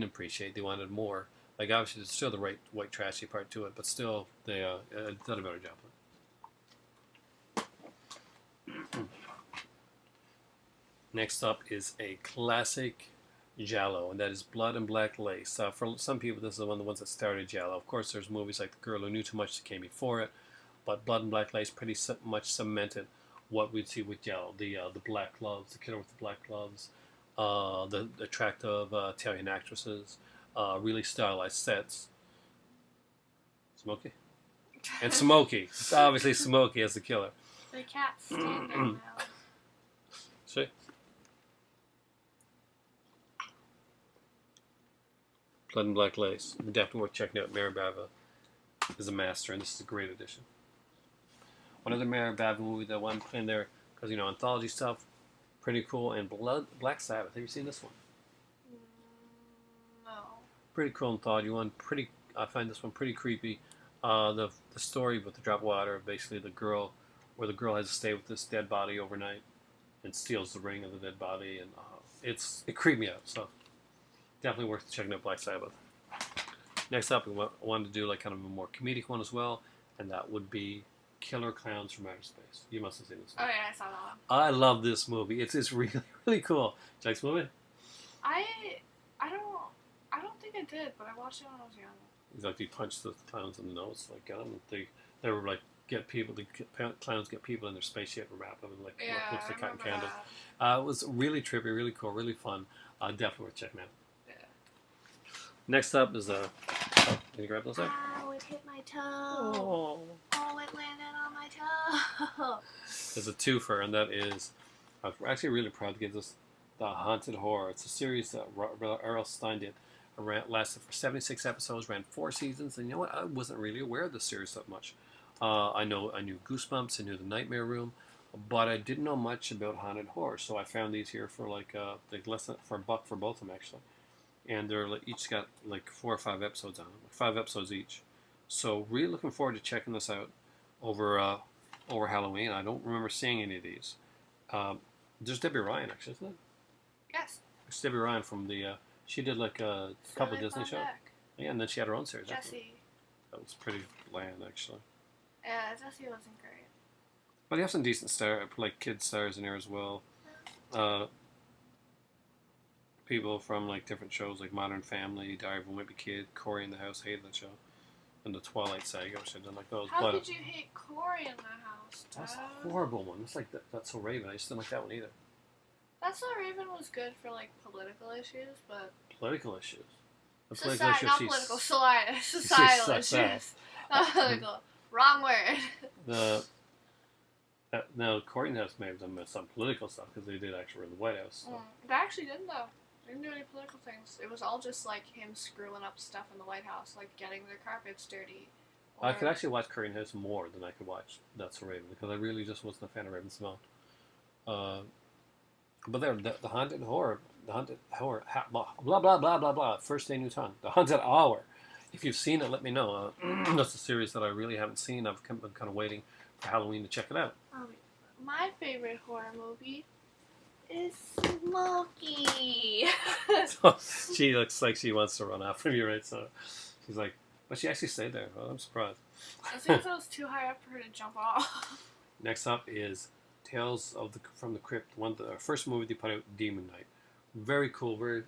appreciate. They wanted more. Like, obviously, there's still the right white trashy part to it, but still, they did a better job of it. Next up is a classic Giallo, and that is Blood and Black Lace. For some people, this is one of the ones that started Giallo. Of course, there's movies like The Girl Who Knew Too Much that came before it, but Blood and Black Lace pretty much cemented what we'd see with Giallo. The black gloves, the killer with the black gloves, the attractive Italian actresses, really stylized sets. Smokey? And Smokey. It's obviously Smokey as the killer.
The cat's standing now.
See? Blood and Black Lace. Definitely worth checking out. Mary Bava is a master, and this is a great addition. One other Mary Bava movie that I'm playing there, because, anthology stuff, pretty cool. And Black Sabbath. Have you seen this one?
No.
Pretty cool anthology one. I find this one pretty creepy. The story with the drop of water, basically the girl has to stay with this dead body overnight and steals the ring of the dead body, and it creeped me out. So definitely worth checking out Black Sabbath. Next up, we wanted to do like kind of a more comedic one as well, and that would be Killer Clowns from Outer Space. You must have seen this one.
Oh yeah, I saw that one.
I love this movie. It's really, really cool. Did you like this movie?
I don't think I did, but I watched it when I was young.
It's like they punch the clowns in the nose, like get them. They were like clowns get people in their spaceship and wrap them in like looks like cotton candy. It was really trippy, really cool, really fun. Definitely worth checking out.
Yeah.
Next up is can you grab those out?
Ow, it hit my toe.
Oh.
Oh, it landed on my toe.
There's a twofer, and that is I'm actually really proud to give this The Haunted Horror. It's a series that R.L. Stine did. Lasted for 76 episodes, ran 4 seasons, and you know what? I wasn't really aware of this series that much. I knew Goosebumps, I knew The Nightmare Room, but I didn't know much about haunted horror. So I found these here for less than for $1 for both of them actually, and they're each got like 4 or 5 episodes on them, 5 episodes each. So really looking forward to checking this out over Halloween. I don't remember seeing any of these. There's Debbie Ryan actually, isn't it?
Yes.
It's Debbie Ryan from the. She did like a couple of Disney shows. Yeah, and then she had her own series.
Jessie.
That was pretty bland, actually.
Yeah, Jessie wasn't great.
But you have some decent kid stars in here as well. People from like different shows like Modern Family, Diary of a Wimpy Kid, Cory in the House, hated that show, and the Twilight Saga, which I didn't like those.
How could you hate Cory in the House, Dad?
That's a horrible one. It's like That's So Raven. I just didn't like that one either.
That's So Raven was good for like political issues, but
political issues.
Societal issues. Not political. Wrong word.
Now Cory in the House may have done some political stuff because they did actually run the White House. So.
They actually didn't though. They didn't do any political things. It was all just like him screwing up stuff in the White House, like getting their carpets dirty.
I could actually watch Cory in the House more than I could watch That's So Raven because I really just wasn't a fan of Raven-Symoné. But there, the Haunted Horror, blah, blah, blah, blah, blah, first day new tongue, The Haunted Hour. If you've seen it, let me know. That's a series that I really haven't seen. I've been kind of waiting for Halloween to check it out.
My favorite horror movie is Smokey.
She looks like she wants to run off from you, right? So she's like, but she actually stayed there. Well, I'm surprised.
I think it was too high up for her to jump off.
Next up is Tales from the Crypt, the first movie they put out, Demon Knight. Very cool, very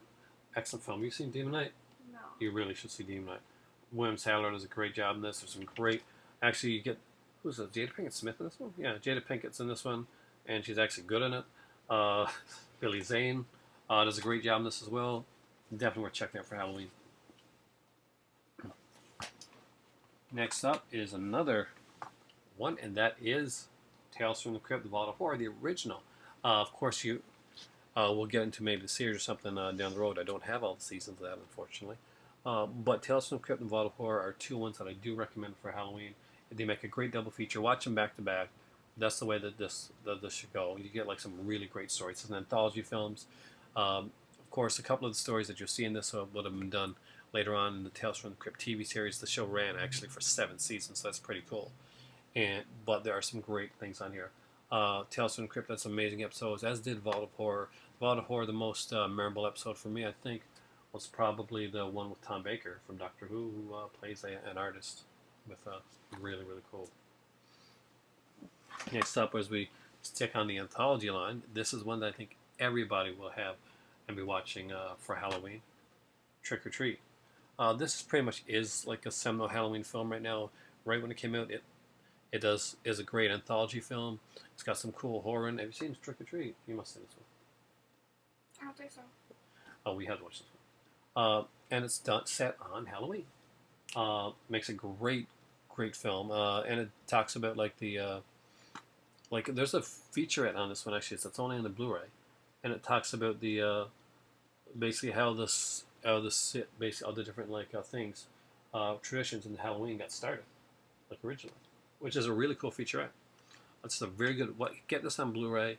excellent film. You seen Demon Knight?
No.
You really should see Demon Knight. William Sadler does a great job in this. There's some great. Actually, you get who's it? Jada Pinkett Smith in this one? Yeah, Jada Pinkett's in this one, and she's actually good in it. Billy Zane does a great job in this as well. Definitely worth checking out for Halloween. Next up is another one, and that is Tales from the Crypt, The Vault of Horror, the original. Of course, we'll get into maybe the series or something down the road. I don't have all the seasons of that, unfortunately. But Tales from the Crypt and Vault of Horror are 2 ones that I do recommend for Halloween. They make a great double feature. Watch them back to back. That's the way that this should go. You get like some really great stories. It's an anthology films. Of course, a couple of the stories that you'll see in this would have been done later on in the Tales from the Crypt TV series. The show ran actually for 7 seasons, so that's pretty cool. But there are some great things on here. Tales from the Crypt, that's amazing episodes, as did Vault of Horror. Vault of Horror, the most memorable episode for me, I think, was probably the one with Tom Baker from Doctor Who plays an artist with really, really cool. Next up, as we stick on the anthology line, this is one that I think everybody will have and be watching for Halloween, Trick or Treat. This pretty much is like a seminal Halloween film right now. Right when it came out, it is a great anthology film. It's got some cool horror in it. Have you seen Trick or Treat? You must have seen this one.
I don't think so.
Oh, we had to watch this one. And it's set on Halloween. Makes a great film. And it talks about like the like there's a featurette on this one actually. It's only on the Blu-ray, and it talks about the basically basically all the different like things, traditions in Halloween got started, like originally, which is a really cool featurette. It's a very good. What get this on Blu-ray?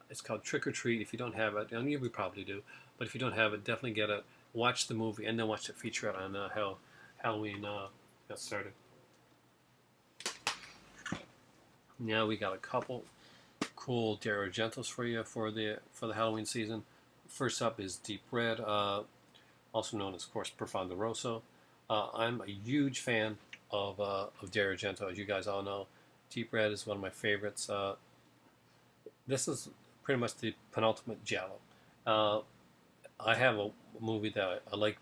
It's called Trick or Treat. If you don't have it, and you probably do, but if you don't have it, definitely get it. Watch the movie and then watch the featurette on how Halloween got started. Now we got a couple cool Dario Argentos for you for the Halloween season. First up is Deep Red, also known as, of course, Profondo Rosso. I'm a huge fan of Dario Argento, as you guys all know. Deep Red is one of my favorites. This is pretty much the penultimate giallo. I have a movie that I like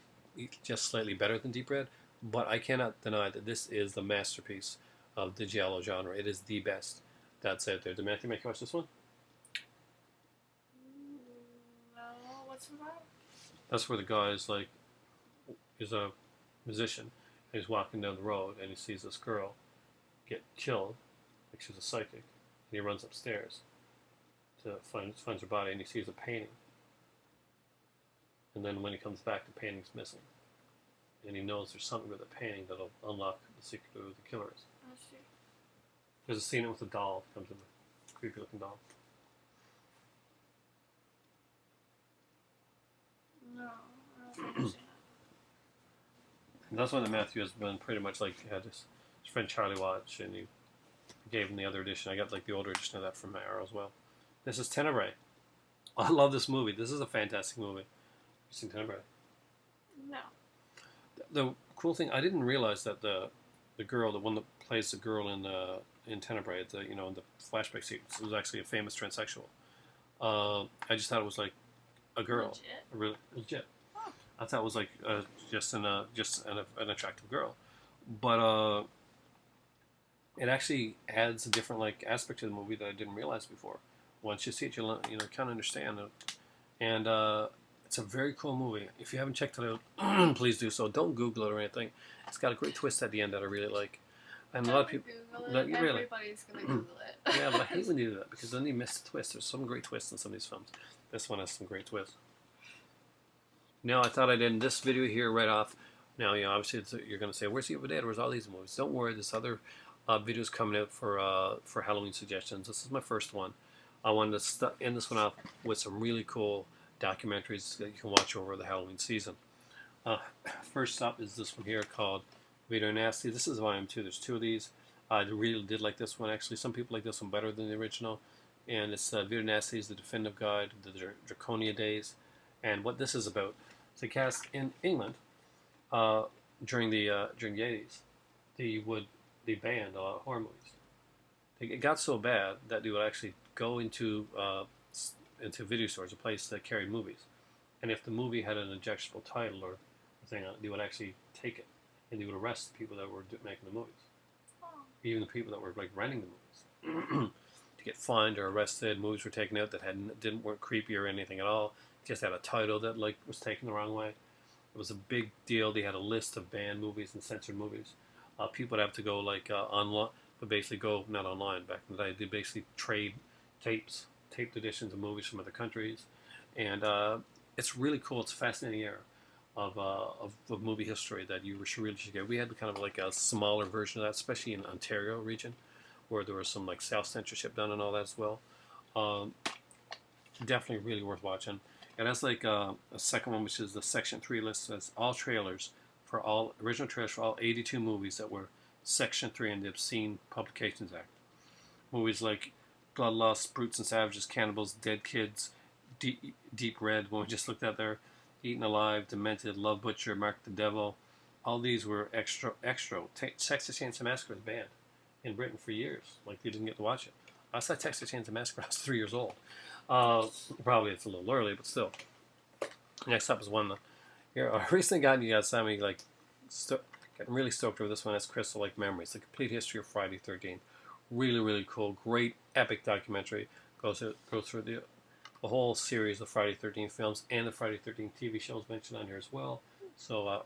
just slightly better than Deep Red, but I cannot deny that this is the masterpiece of the giallo genre. It is the best that's out there. Did Matthew make you watch this one?
No, what's it about?
That's where the guy is like, is a musician, and he's walking down the road, and he sees this girl get killed, like she's a psychic, and he runs upstairs to finds her body, and he sees a painting. And then when he comes back, the painting's missing. And he knows there's something with the painting that'll unlock the secret of who the killer is.
I see.
There's a scene with a doll that comes in, a creepy looking doll.
No, I don't think I've seen it.
And that's one that Matthew has been pretty much like, had his friend Charlie watch, and he gave him the other edition. I got like the older edition of that from Arrow as well. This is Tenebrae. I love this movie. This is a fantastic movie. You seen Tenebrae?
No.
The cool thing, I didn't realize that the girl, the one that plays the girl in Tenebrae, in the flashback sequence, was actually a famous transsexual. I just thought it was like a girl,
Legit?
really legit.
Huh.
I thought it was like just an attractive girl, but it actually adds a different like aspect to the movie that I didn't realize before. Once you see it, you'll kind of understand it, and it's a very cool movie. If you haven't checked it out, please do so. Don't Google it or anything. It's got a great twist at the end that I really like, and a lot of people.
Google it.
Really.
Everybody's gonna Google it.
Yeah, but I hate when you do that because then you miss the twist. There's some great twists in some of these films. This one has some great twists. Now, I thought I'd end this video here right off. Now, obviously you're going to say, where's the other date? Where's all these movies? Don't worry, there's other videos coming out for Halloween suggestions. This is my first one. I wanted to end this one off with some really cool documentaries that you can watch over the Halloween season. First up is this one here called Vito Nasty. This is volume 2. There's 2 of these. I really did like this one, actually. Some people like this one better than the original. And it's Vito Nasty's The Definitive Guide to the Draconia Days. And what this is about, it's a cast in England during the 80s. They banned a lot of horror movies. It got so bad that they would actually go into video stores, a place that carried movies. And if the movie had an objectionable title or thing, they would actually take it. And they would arrest the people that were making the movies. Even the people that were like renting the movies. To get fined or arrested. Movies were taken out that weren't creepy or anything at all. Just had a title that like was taken the wrong way. It was a big deal. They had a list of banned movies and censored movies. People would have to go like online, but basically go not online. Back in the day, they basically trade taped editions of movies from other countries, and it's really cool. It's a fascinating era of movie history that you really should get. We had kind of like a smaller version of that, especially in Ontario region, where there was some like self-censorship done and all that as well. Definitely really worth watching. And that's like a second one, which is the Section 3 list. That's all trailers for all original trailers for all 82 movies that were Section 3 in the Obscene Publications Act. Movies like Bloodlust, Brutes and Savages, Cannibals, Dead Kids, Deep Red, one we just looked at there, Eaten Alive, Demented, Love Butcher, Mark the Devil. All these were extra. Texas Chainsaw Massacre was banned in Britain for years. Like, you didn't get to watch it. I saw Texas Chainsaw Massacre when I was 3 years old. Probably it's a little early, but still. Next up is one here. I recently got you guys something like getting really stoked over this one. That's Crystal Lake Memories, the complete history of Friday 13. Really, really cool, great, epic documentary. Goes through the whole series of Friday 13 films and the Friday 13 TV shows mentioned on here as well. So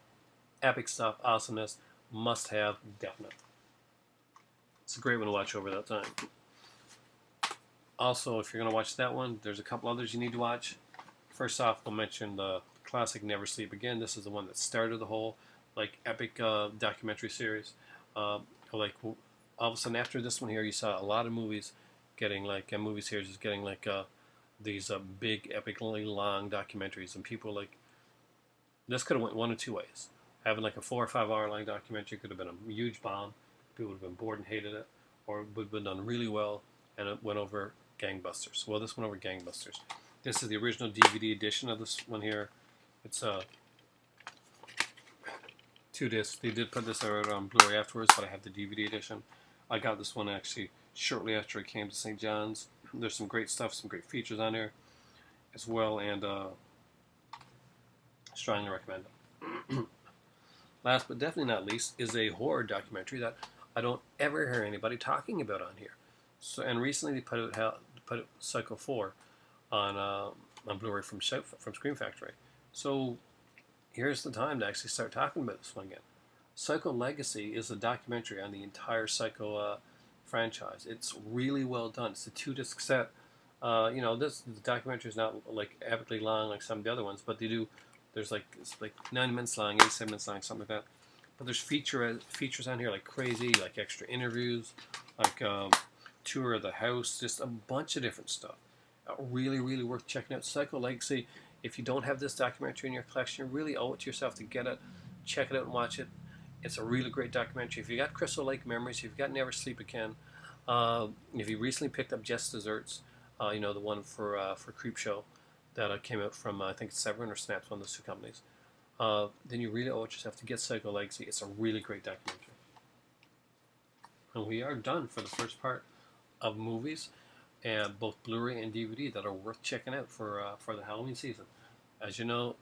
epic stuff, awesomeness, must have, definite. It's a great one to watch over that time. Also, if you're going to watch that one, there's a couple others you need to watch. First off, we'll mention the classic Never Sleep Again. This is the one that started the whole like epic documentary series. Like all of a sudden after this one here, you saw a lot of movies getting like movie series is getting like these big epically long documentaries, and people like this could have went one of two ways. Having like a 4 or 5 hour long documentary could have been a huge bomb. People would have been bored and hated it, or it would have been done really well and it went over gangbusters. Well, this went over gangbusters. This is the original DVD edition of this one here. It's 2 discs. They did put this out on Blu-ray afterwards, but I have the DVD edition. I got this one actually shortly after it came to St. John's. There's some great stuff, some great features on there as well, and strongly recommend it. Last but definitely not least is a horror documentary that I don't ever hear anybody talking about on here. So, and recently they put out Psycho 4 on Blu-ray from Scream Factory. So here's the time to actually start talking about this one again. Psycho Legacy is a documentary on the entire Psycho franchise. It's really well done. It's a 2-disc set. The documentary is not like epically long like some of the other ones, but there's like 9 minutes long, 87 minutes long, something like that. But there's features on here like crazy, like extra interviews, like tour of the house, just a bunch of different stuff. Really, really worth checking out. Psycho Legacy. If you don't have this documentary in your collection, you really owe it to yourself to get it, check it out, and watch it. It's a really great documentary. If you got Crystal Lake Memories, if you've got Never Sleep Again, if you recently picked up Just Desserts, the one for Creepshow that came out from I think it's Severin or Snaps, one of those 2 companies, then you really owe it yourself to get Psycho Legacy. It's a really great documentary. And we are done for the first part of movies, and both Blu-ray and DVD that are worth checking out for the Halloween season. As you know,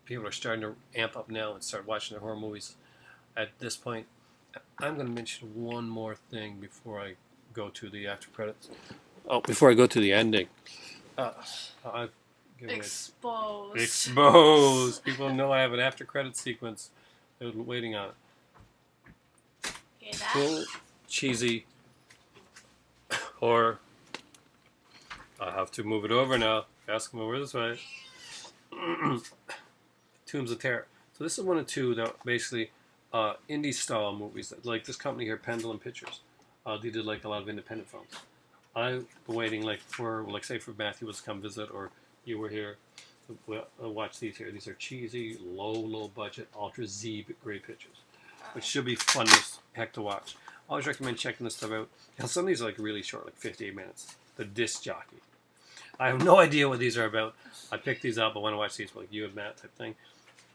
people are starting to amp up now and start watching their horror movies. At this point, I'm going to mention one more thing before I go to the after credits. Oh, before I go to the ending.
Exposed.
Exposed. People know I have an after credit sequence. They're waiting on it.
Hear that?
Cool, cheesy, or I have to move it over now. Ask them over this way. Tombs of Terror. So this is one of 2 that basically indie style movies. Like this company here, Pendulum Pictures. They did like a lot of independent films. I've been waiting for for Matthew was to come visit, or you were here. Watch these here. These are cheesy, low budget, ultra Z grade pictures, which should be fun as heck to watch. I always recommend checking this stuff out. Now, some of these are like really short, like 58 minutes. The Disc Jockey. I have no idea what these are about. I picked these up. I want to watch these, like you and Matt type thing.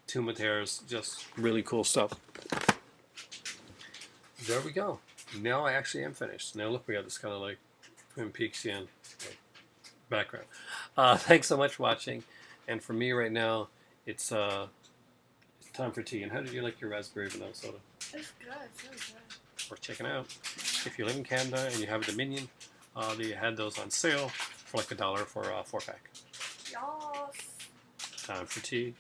Tomb of Terrors, just really cool stuff. There we go. Now I actually am finished. Now look, we got this kind of like Twin Peaksian background. Thanks so much for watching. And for me right now, it's time for tea. And how did you like your raspberry vanilla soda?
It's good. It's really good.
Worth checking out. If you live in Canada and you have a Dominion, they had those on sale for like $1 for a 4-pack.
Yes.
Time for tea.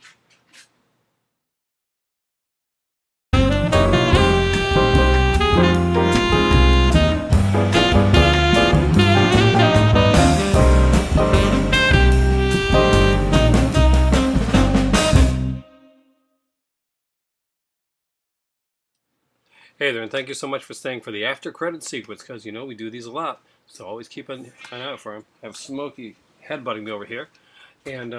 Hey there, and thank you so much for staying for the after credit sequence, because we do these a lot, so always keep an eye out for them. I have Smokey headbutting me over here, and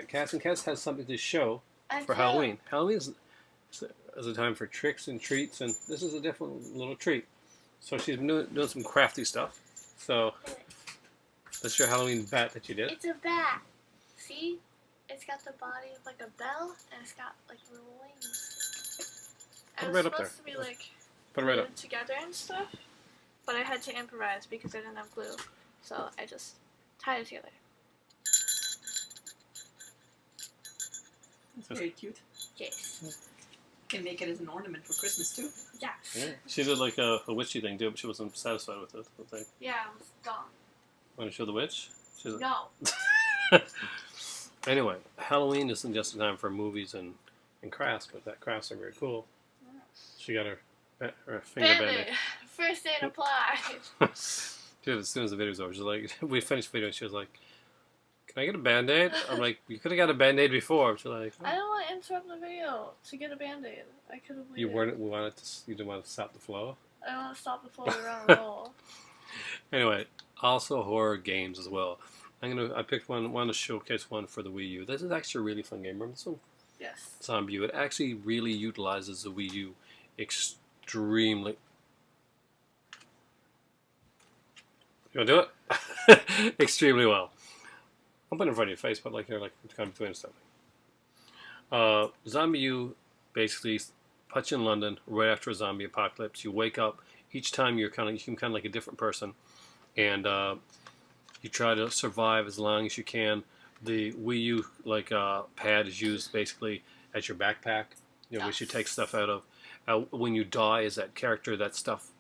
Cass has something to show for Halloween. Halloween is a time for tricks and treats, and this is a different little treat. So she's been doing some crafty stuff. So that's your Halloween bat that you did.
It's a bat. See? It's got the body of like a bell, and it's got like little wings.
Put
And
it right
it's
up there.
supposed to be like
Put it right up.
glued together and stuff, but I had to improvise because I didn't have glue, so I just tied it together.
That's very cute.
Yes.
Can make it as an ornament for Christmas too.
Yes.
Yeah. She did like a witchy thing too, but she wasn't satisfied with it. I think.
Yeah, I was dumb.
Want to show the witch? She's
No.
Anyway, Halloween isn't just a time for movies and crafts, but that crafts are very cool. She got her finger
Bandit.
bandage.
First aid applied.
Dude, as soon as the video was over, she's like, we finished the video, and she was like, "Can I get a Band-Aid?" I'm like, "You could have got a Band-Aid before." She's like,
I don't want to interrupt the video to get a band-aid. I could have
"You
waited.
you didn't want to stop the flow."
I don't want to stop the flow around and roll.
Anyway, also horror games as well. I picked one to showcase one for the Wii U. This is actually a really fun game. Remember this one?
Yes.
Zombie U. It actually really utilizes the Wii U extremely. You want to do it? Extremely well. I'll put it in front of your face, but like you're like kind of doing something. Zombie U basically puts you in London right after a zombie apocalypse. You wake up. Each time you can kind of like a different person, and you try to survive as long as you can. The Wii U pad is used basically as your backpack, which you take stuff out of. When you die, as that character, that stuff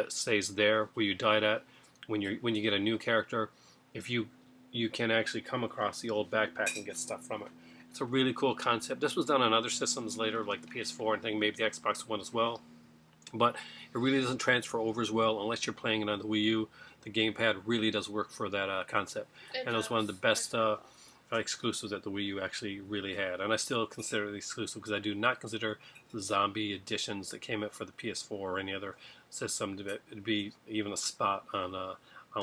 stays there where you died at. When you get a new character, if you can actually come across the old backpack and get stuff from it. It's a really cool concept. This was done on other systems later, like the PS4 and maybe the Xbox One as well. But it really doesn't transfer over as well unless you're playing it on the Wii U. The gamepad really does work for that concept. And it was one of the best exclusives that the Wii U actually really had. And I still consider it exclusive because I do not consider the zombie editions that came out for the PS4 or any other system to be even a spot on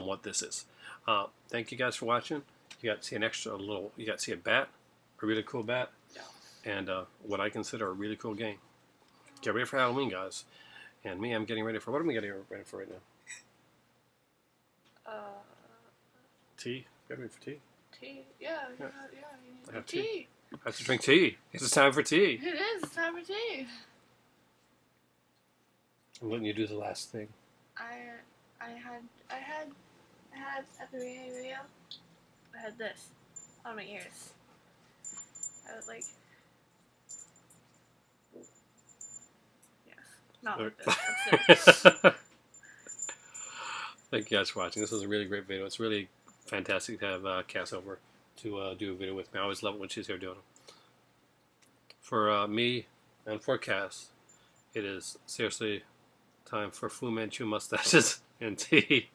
what this is. Thank you guys for watching. You got to see you got to see a bat, a really cool bat, and what I consider a really cool game. Get ready for Halloween, guys. And me, I'm getting ready for, what am I getting ready for right now? Tea? Get ready for tea?
Tea. Yeah.
I
You
have
need tea.
I have to drink tea. It's time for tea.
It is. It's time for tea.
I'm letting you do the last thing.
I had at the beginning of the video, I had this on my ears. I was like, yes, not like this.
Thank you guys for watching. This was a really great video. It's really fantastic to have Cass over to do a video with me. I always love it when she's here doing it. For me and for Cass, it is seriously time for Fu Manchu mustaches and tea.